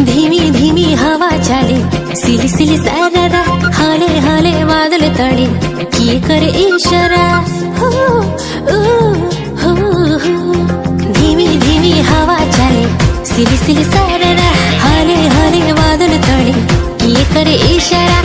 धीमी धीमी हवा चाले, सिली सिली सारा, हाले हाले बादल तड़े, किए करे इशारा। हो हो हो, धीमी धीमी हवा चाले, सिली सिली सारा, हाले हाले बादल तड़े, किए करे इशारा।